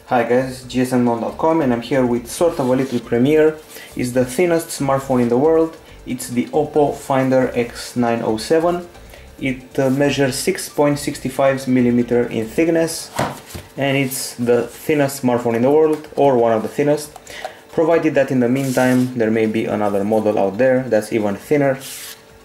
Hi guys, gsmnon.com, and I'm here with sort of a little premiere. It's the thinnest smartphone in the world. It's the Oppo Finder X907. It measures 6.65mm in thickness, and it's the thinnest smartphone in the world, or one of the thinnest, provided that in the meantime there may be another model out there that's even thinner.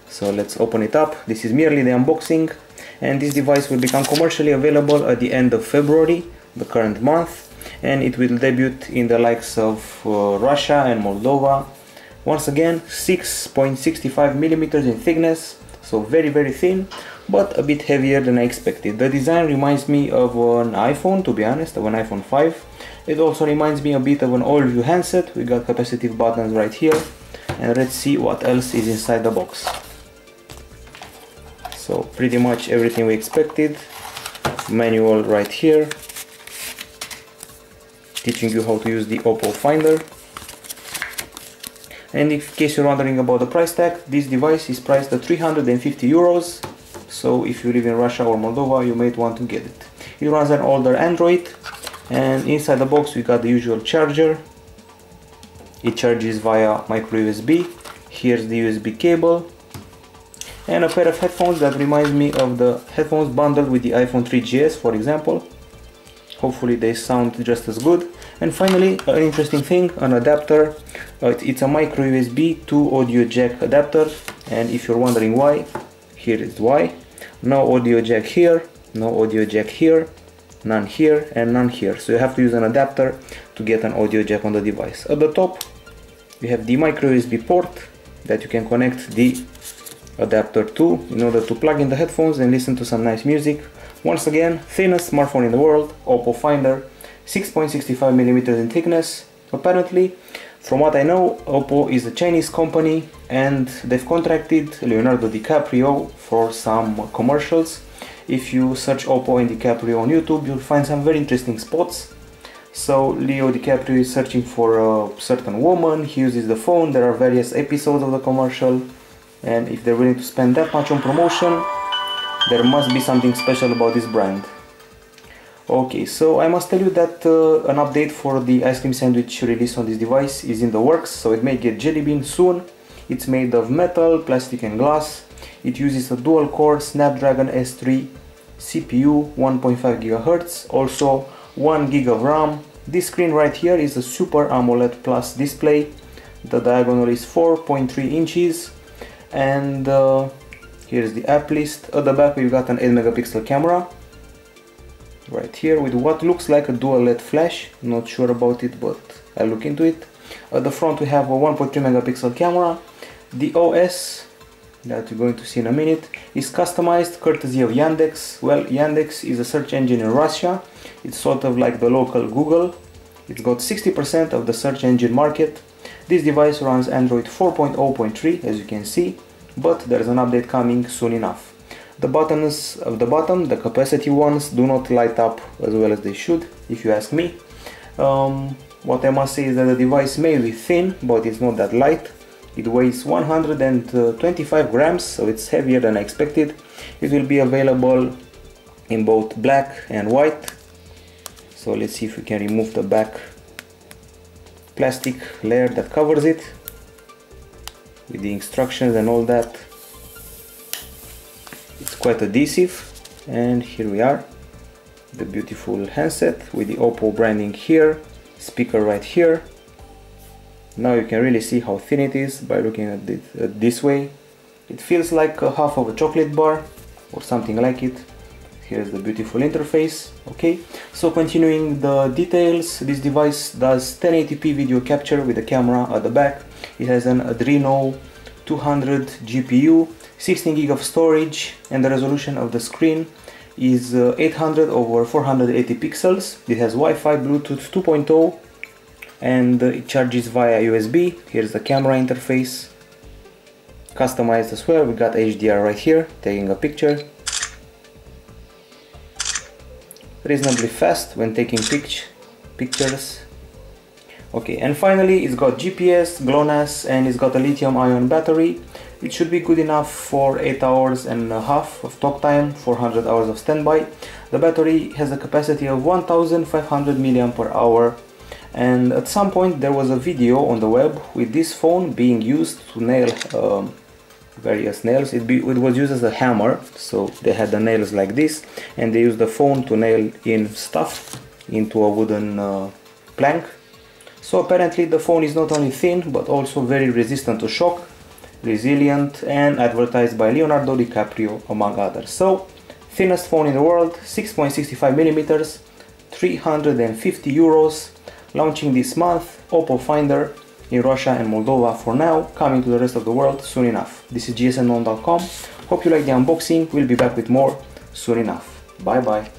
So let's open it up. This is merely the unboxing, and this device will become commercially available at the end of February, the current month, and it will debut in the likes of Russia and Moldova. Once again, 6.65mm in thickness, so very thin, but a bit heavier than I expected. The design reminds me of an iPhone, to be honest, of an iPhone 5. It also reminds me a bit of an old view handset. We got capacitive buttons right here, and let's see what else is inside the box. So pretty much everything we expected. Manual right here, teaching you how to use the Oppo Finder. And in case you're wondering about the price tag, this device is priced at 350 euros. So if you live in Russia or Moldova, you might want to get it. It runs an older Android, and inside the box we got the usual charger. It charges via micro USB. Here's the USB cable, and a pair of headphones that reminds me of the headphones bundled with the iPhone 3GS, for example. Hopefully they sound just as good. And finally, an interesting thing, an adapter. It's a micro USB to audio jack adapter, and if you're wondering why, here is why. No audio jack here, no audio jack here, none here, and none here. So you have to use an adapter to get an audio jack on the device. At the top you have the micro USB port that you can connect the adapter to in order to plug in the headphones and listen to some nice music. Once again, thinnest smartphone in the world, Oppo Finder, 6.65mm in thickness. Apparently, from what I know, Oppo is a Chinese company, and they've contracted Leonardo DiCaprio for some commercials. If you search Oppo and DiCaprio on YouTube, you'll find some very interesting spots. So Leo DiCaprio is searching for a certain woman, he uses the phone, there are various episodes of the commercial, and if they're willing to spend that much on promotion, there must be something special about this brand. Okay, so I must tell you that an update for the ice cream sandwich release on this device is in the works, so it may get jelly bean soon. It's made of metal, plastic and glass. It uses a dual-core Snapdragon S3 CPU, 1.5 GHz, also 1 GB of RAM. This screen right here is a Super AMOLED Plus display. The diagonal is 4.3 inches, and here's the app list. At the back we've got an 8-megapixel camera right here with what looks like a dual LED flash. Not sure about it, but I'll look into it. At the front we have a 1.3 megapixel camera. The OS that you're going to see in a minute is customized courtesy of Yandex. Well, Yandex is a search engine in Russia. It's sort of like the local Google. It's got 60% of the search engine market. This device runs Android 4.0.3, as you can see, but there's an update coming soon enough. The buttons of the bottom, the capacitive ones, do not light up as well as they should, if you ask me. What I must say is that the device may be thin, but it's not that light. It weighs 125 grams, so it's heavier than I expected. It will be available in both black and white. So let's see if we can remove the back plastic layer that covers it with the instructions and all that. It's quite adhesive, and here we are, the beautiful handset with the Oppo branding here, speaker right here. Now you can really see how thin it is by looking at it this way. It feels like a half of a chocolate bar or something like it. Here's the beautiful interface. Okay, so continuing the details, this device does 1080p video capture with the camera at the back. It has an Adreno 200 GPU, 16 GB of storage, and the resolution of the screen is 800 over 480 pixels. It has Wi-Fi, Bluetooth 2.0, and it charges via USB. Here's the camera interface, customized as well. We got HDR right here, taking a picture. Reasonably fast when taking pictures. Okay, and finally it's got GPS, GLONASS, and it's got a lithium-ion battery. It should be good enough for 8 hours and a half of talk time, 400 hours of standby. The battery has a capacity of 1500 mAh, and at some point there was a video on the web with this phone being used to nail various nails. It was used as a hammer, so they had the nails like this, and they used the phone to nail in stuff into a wooden plank. So apparently the phone is not only thin but also very resistant to shock, resilient, and advertised by Leonardo DiCaprio among others. So thinnest phone in the world, 6.65mm, 350 euros, launching this month. Oppo Finder in Russia and Moldova for now, coming to the rest of the world soon enough. This is gsnknown.com. Hope you like the unboxing. We'll be back with more soon enough. Bye bye.